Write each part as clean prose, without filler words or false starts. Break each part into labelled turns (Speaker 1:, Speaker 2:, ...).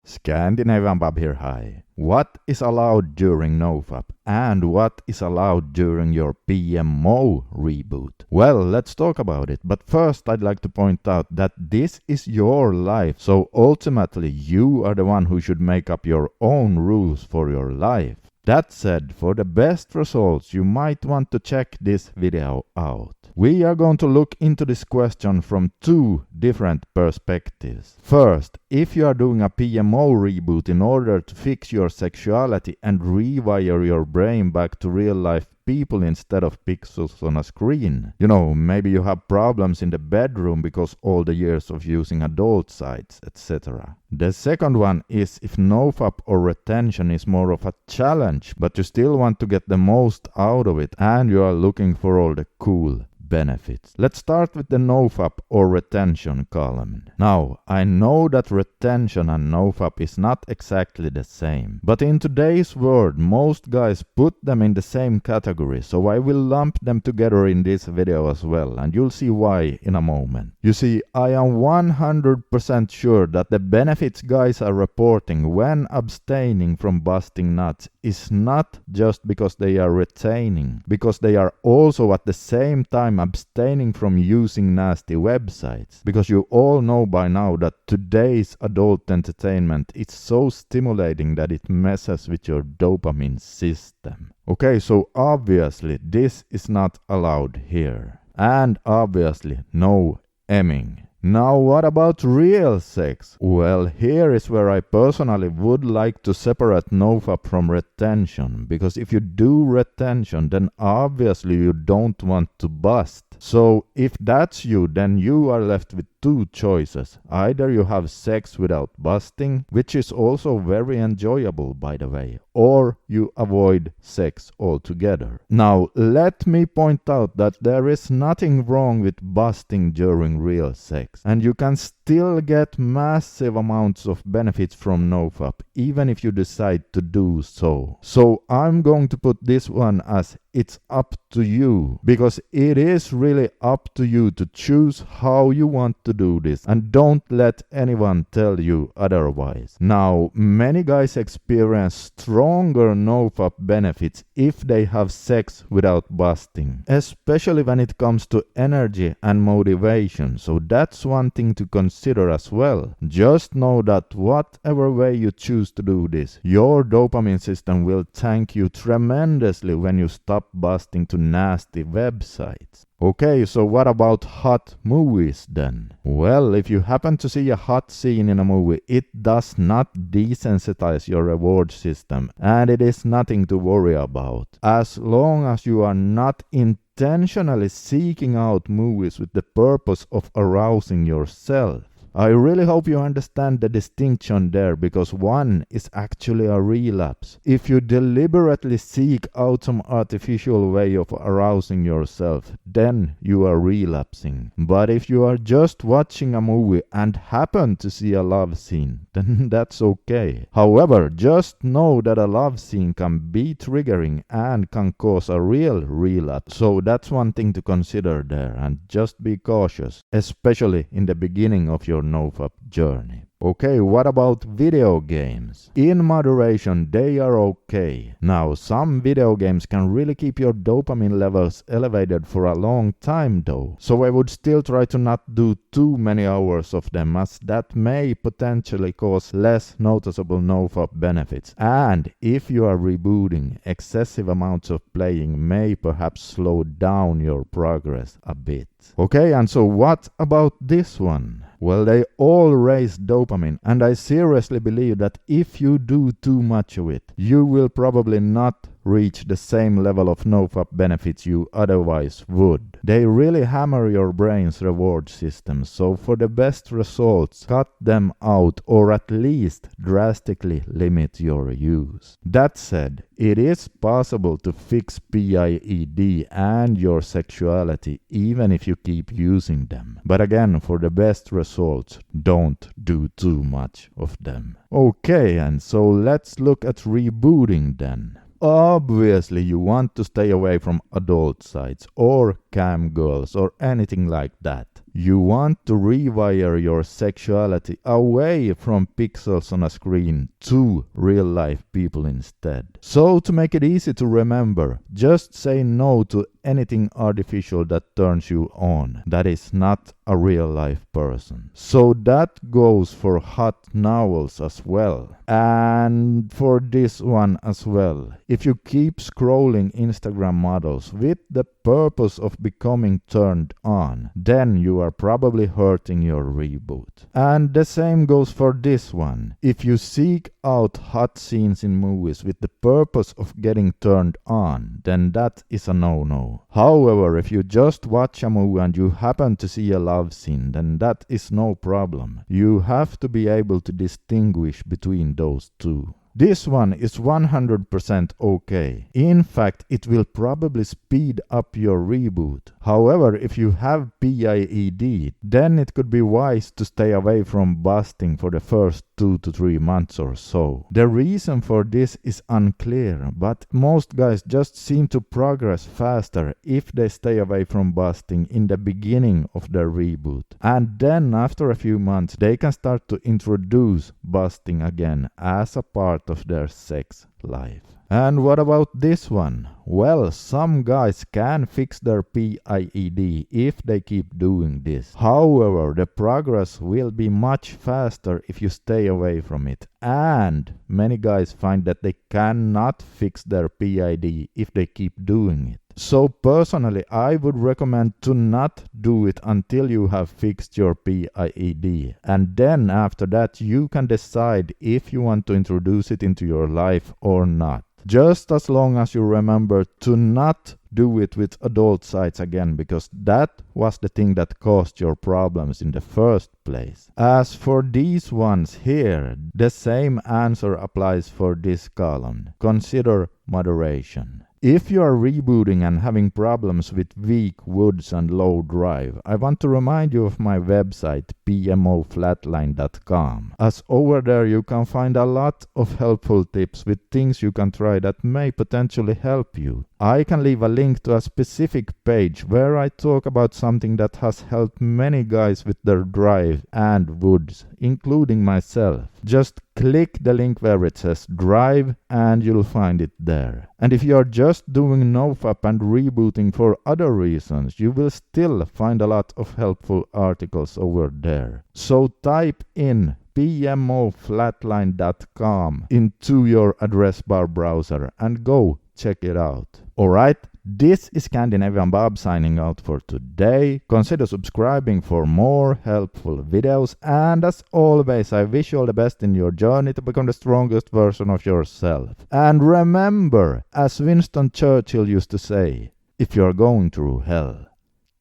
Speaker 1: Scandinavian Bob here, hi. What is allowed during NoFap and what is allowed during your PMO reboot? Well, let's talk about it, but first I'd like to point out that this is your life, so ultimately you are the one who should make up your own rules for your life. That said, for the best results you might want to check this video out. We are going to look into this question from two different perspectives. First, if you are doing a PMO reboot in order to fix your sexuality and rewire your brain back to real life people instead of pixels on a screen. You know, maybe you have problems in the bedroom because all the years of using adult sites, etc. The second one is if NoFap or retention is more of a challenge, but you still want to get the most out of it and you are looking for all the cool benefits. Let's start with the NoFap or retention column. Now, I know that retention and NoFap is not exactly the same, but in today's world, most guys put them in the same category, so I will lump them together in this video as well, and you'll see why in a moment. You see, I am 100% sure that the benefits guys are reporting when abstaining from busting nuts is not just because they are retaining, because they are also at the same time abstaining from using nasty websites. Because you all know by now that today's adult entertainment is so stimulating that it messes with your dopamine system. Okay, so obviously this is not allowed here. And obviously no emming. Now what about real sex? Well, here is where I personally would like to separate NoFap from retention, because if you do retention, then obviously you don't want to bust. So if that's you, then you are left with two choices. Either you have sex without busting, which is also very enjoyable by the way, or you avoid sex altogether. Now let me point out that there is nothing wrong with busting during real sex, and you can still get massive amounts of benefits from NoFap even if you decide to do so. So I'm going to put this one as it's up to you, because it is really up to you to choose how you want to do this, and don't let anyone tell you otherwise. Now, many guys experience stronger NoFap benefits if they have sex without busting, especially when it comes to energy and motivation, so that's one thing to consider as well. Just know that whatever way you choose to do this, your dopamine system will thank you tremendously when you stop busting to nasty websites. Okay, so what about hot movies then? Well, if you happen to see a hot scene in a movie, it does not desensitize your reward system, and it is nothing to worry about. As long as you are not intentionally seeking out movies with the purpose of arousing yourself. I really hope you understand the distinction there, because one is actually a relapse. If you deliberately seek out some artificial way of arousing yourself, then you are relapsing. But if you are just watching a movie and happen to see a love scene, then that's okay. However, just know that a love scene can be triggering and can cause a real relapse. So that's one thing to consider there, and just be cautious, especially in the beginning of your NoFap journey. Okay, what about video games? In moderation, they are okay. Now, some video games can really keep your dopamine levels elevated for a long time though. So I would still try to not do too many hours of them, as that may potentially cause less noticeable NoFap benefits. And if you are rebooting, excessive amounts of playing may perhaps slow down your progress a bit. Okay, and so what about this one? Well, they all raise dopamine, and I seriously believe that if you do too much of it, you will probably not reach the same level of NoFap benefits you otherwise would. They really hammer your brain's reward system, so for the best results, cut them out or at least drastically limit your use. That said, it is possible to fix PIED and your sexuality even if you keep using them. But again, for the best results, don't do too much of them. Okay, and so let's look at rebooting then. Obviously, you want to stay away from adult sites or cam girls or anything like that. You want to rewire your sexuality away from pixels on a screen to real-life people instead. So to make it easy to remember, just say no to anything artificial that turns you on, that is not a real-life person. So that goes for hot novels as well. And for this one as well. If you keep scrolling Instagram models with the purpose of becoming turned on, then you are probably hurting your reboot. And the same goes for this one. If you seek out hot scenes in movies with the purpose of getting turned on, then that is a no-no. However, if you just watch a movie and you happen to see a love scene, then that is no problem. You have to be able to distinguish between those two. This one is 100% okay. In fact, it will probably speed up your reboot. However, if you have PIED, then it could be wise to stay away from busting for the first 2 to 3 months or so. The reason for this is unclear, but most guys just seem to progress faster if they stay away from busting in the beginning of their reboot. And then after a few months, they can start to introduce busting again as a part of their sex life. And what about this one? Well, some guys can fix their PIED if they keep doing this. However, the progress will be much faster if you stay away from it. And many guys find that they cannot fix their PID if they keep doing it. So personally, I would recommend to not do it until you have fixed your PIED. And then after that, you can decide if you want to introduce it into your life or not. Just as long as you remember to not do it with adult sites again, because that was the thing that caused your problems in the first place. As for these ones here, the same answer applies for this column. Consider moderation. If you are rebooting and having problems with weak woods and low drive, I want to remind you of my website PMOFlatline.com, as over there you can find a lot of helpful tips with things you can try that may potentially help you. I can leave a link to a specific page where I talk about something that has helped many guys with their drive and woods, including myself. Just click the link where it says drive and you'll find it there. And if you are just doing NoFap and rebooting for other reasons, you will still find a lot of helpful articles over there. So type in PMOFlatline.com into your address bar browser and go check it out. Alright, this is Scandinavian Bob signing out for today. Consider subscribing for more helpful videos, and as always, I wish you all the best in your journey to become the strongest version of yourself. And remember, as Winston Churchill used to say, if you're going through hell,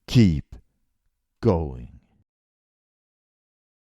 Speaker 1: keep going.